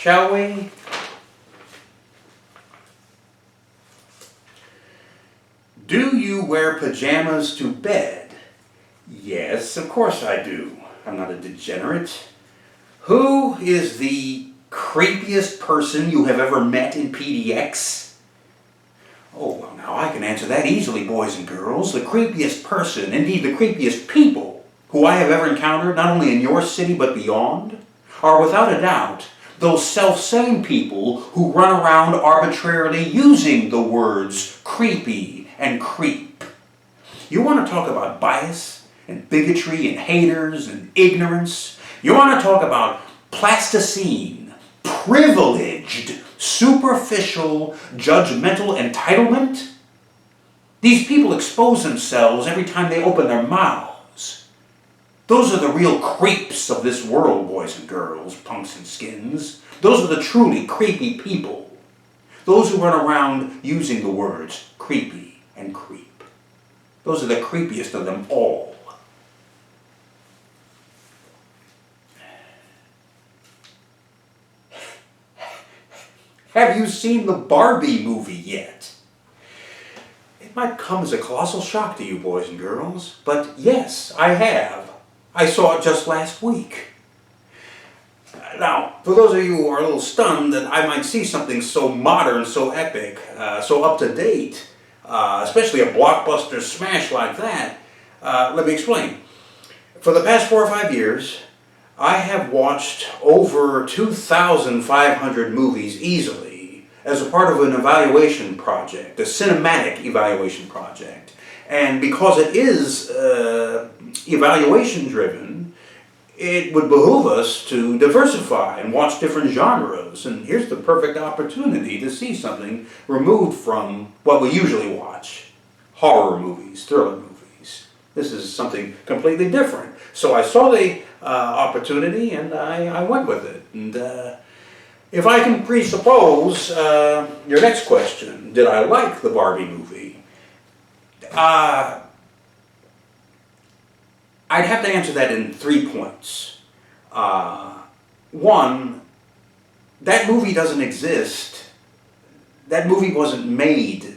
shall we? Do you wear pajamas to bed? Yes, of course I do. I'm not a degenerate. Who is the creepiest person you have ever met in PDX? Oh, well, now I can answer that easily, boys and girls. The creepiest person, indeed the creepiest people, who I have ever encountered, not only in your city but beyond, are without a doubt those self-same people who run around arbitrarily using the words creepy and creep. You want to talk about bias and bigotry and haters and ignorance? You want to talk about plasticine, privileged, superficial, judgmental entitlement? These people expose themselves every time they open their mouths. Those are the real creeps of this world, boys and girls, punks and skins. Those are the truly creepy people. Those who run around using the words creepy and creep. Those are the creepiest of them all. Have you seen the Barbie movie yet? It might come as a colossal shock to you, boys and girls, but yes, I have. I saw it just last week. Now, for those of you who are a little stunned that I might see something so modern, so epic, so up-to-date, especially a blockbuster smash like that, let me explain. For the past 4 or 5 years, I have watched over 2,500 movies easily as a part of an evaluation project, a cinematic evaluation project. And because it is evaluation driven, it would behoove us to diversify and watch different genres. And here's the perfect opportunity to see something removed from what we usually watch. Horror movies, thriller movies. This is something completely different. So I saw the opportunity and I went with it. And if I can presuppose your next question, did I like the Barbie movie? I'd have to answer that in 3 points. One, that movie doesn't exist. That movie wasn't made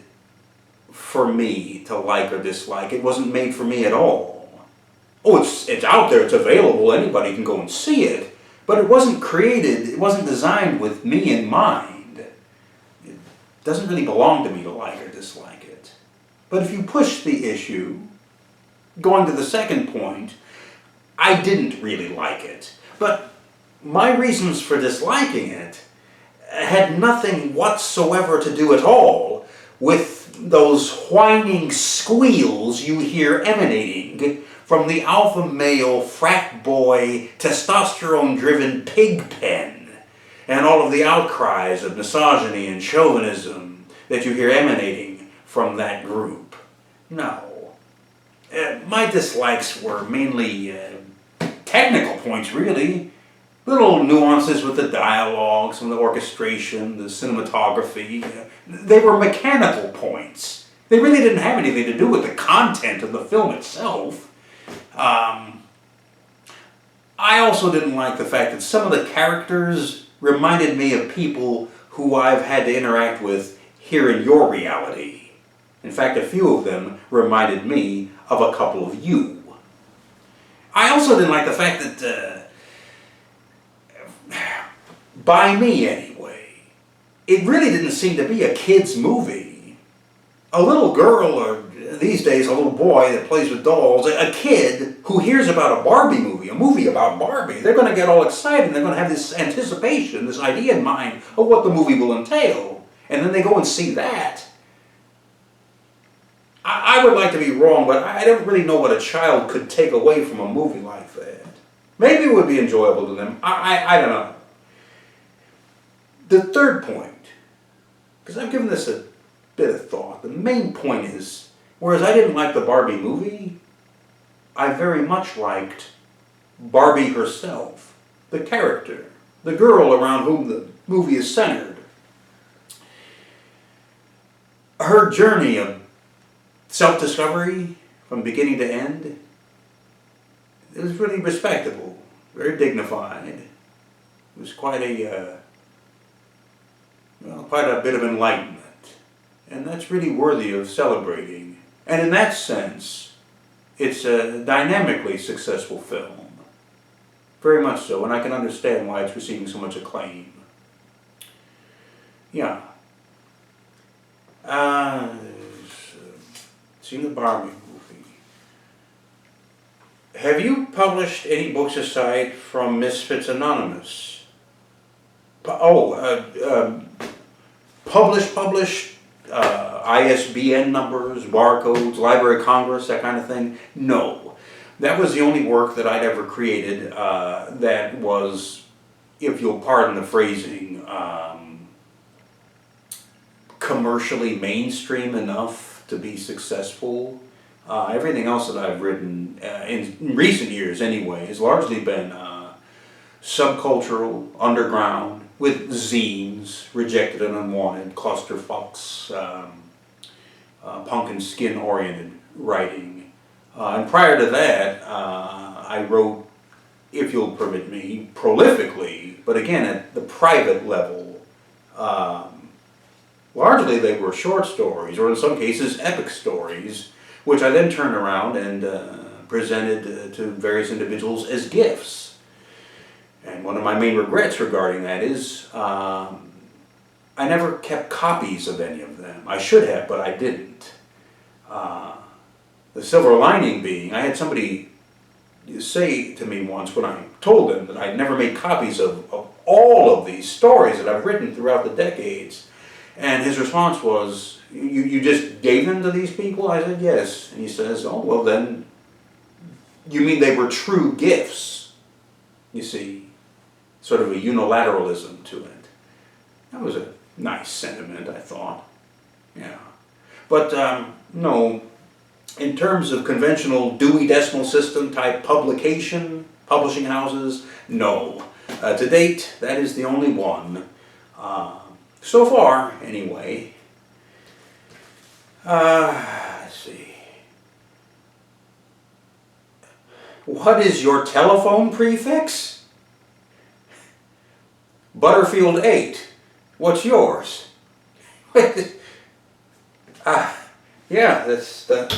for me to like or dislike. It wasn't made for me at all. Oh, it's out there, it's available, anybody can go and see it. But it wasn't created, it wasn't designed with me in mind. It doesn't really belong to me to like or dislike it. But if you push the issue, going to the second point, I didn't really like it. But my reasons for disliking it had nothing whatsoever to do at all with those whining squeals you hear emanating from the alpha male, frat boy, testosterone-driven pig pen, and all of the outcries of misogyny and chauvinism that you hear emanating from that group. No. My dislikes were mainly technical points, really. Little nuances with the dialogue, some of the orchestration, the cinematography. They were mechanical points. They really didn't have anything to do with the content of the film itself. I also didn't like the fact that some of the characters reminded me of people who I've had to interact with here in your reality. In fact, a few of them reminded me of a couple of you. I also didn't like the fact that, by me anyway, it really didn't seem to be a kid's movie. A little girl, or these days a little boy that plays with dolls, a kid who hears about a Barbie movie, a movie about Barbie, they're going to get all excited and they're going to have this anticipation, this idea in mind of what the movie will entail. And then they go and see that. I would like to be wrong, but I don't really know what a child could take away from a movie like that. Maybe it would be enjoyable to them. I don't know. The third point, because I've given this a bit of thought, the main point is, whereas I didn't like the Barbie movie, I very much liked Barbie herself, the character, the girl around whom the movie is centered. Her journey of self-discovery from beginning to end, it was really respectable, very dignified. It was quite a quite a bit of enlightenment. And that's really worthy of celebrating. And in that sense, it's a dynamically successful film. Very much so, and I can understand why it's receiving so much acclaim. Yeah. Seen the Barbie movie. Have you published any books aside from Misfits Anonymous? Published, ISBN numbers, barcodes, Library of Congress, that kind of thing? No. That was the only work that I'd ever created that was, if you'll pardon the phrasing, commercially mainstream enough to be successful. Everything else that I've written, in recent years anyway, has largely been subcultural, underground, with zines, rejected and unwanted, clusterfucks, punk and skin-oriented writing. And prior to that, I wrote, if you'll permit me, prolifically, but again at the private level. Largely they were short stories, or in some cases epic stories, which I then turned around and presented to various individuals as gifts. And one of my main regrets regarding that is I never kept copies of any of them. I should have, but I didn't. The silver lining being, I had somebody say to me once when I told them that I'd never made copies of all of these stories that I've written throughout the decades. And his response was, you just gave them to these people? I said, yes. And he says, oh, well then, you mean they were true gifts? You see, sort of a unilateralism to it. That was a nice sentiment, I thought. Yeah. But, no, in terms of conventional Dewey Decimal System type publishing houses, no. To date, that is the only one. So far, anyway. Let's see. What is your telephone prefix? Butterfield 8. What's yours? Yeah, that's the...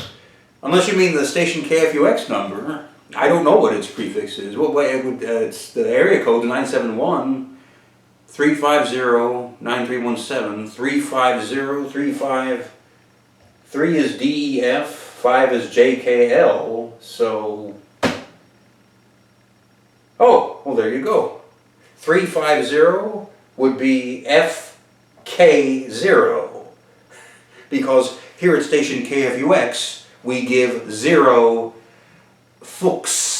Unless you mean the StationK-FUX number. I don't know what its prefix is. Well, it's the area code 971. 350-9317, 350-35, 3 is DEF, 5 is JKL, so... Oh, well there you go. 350 would be FK0, because here at StationK-FUX we give 0 FUX.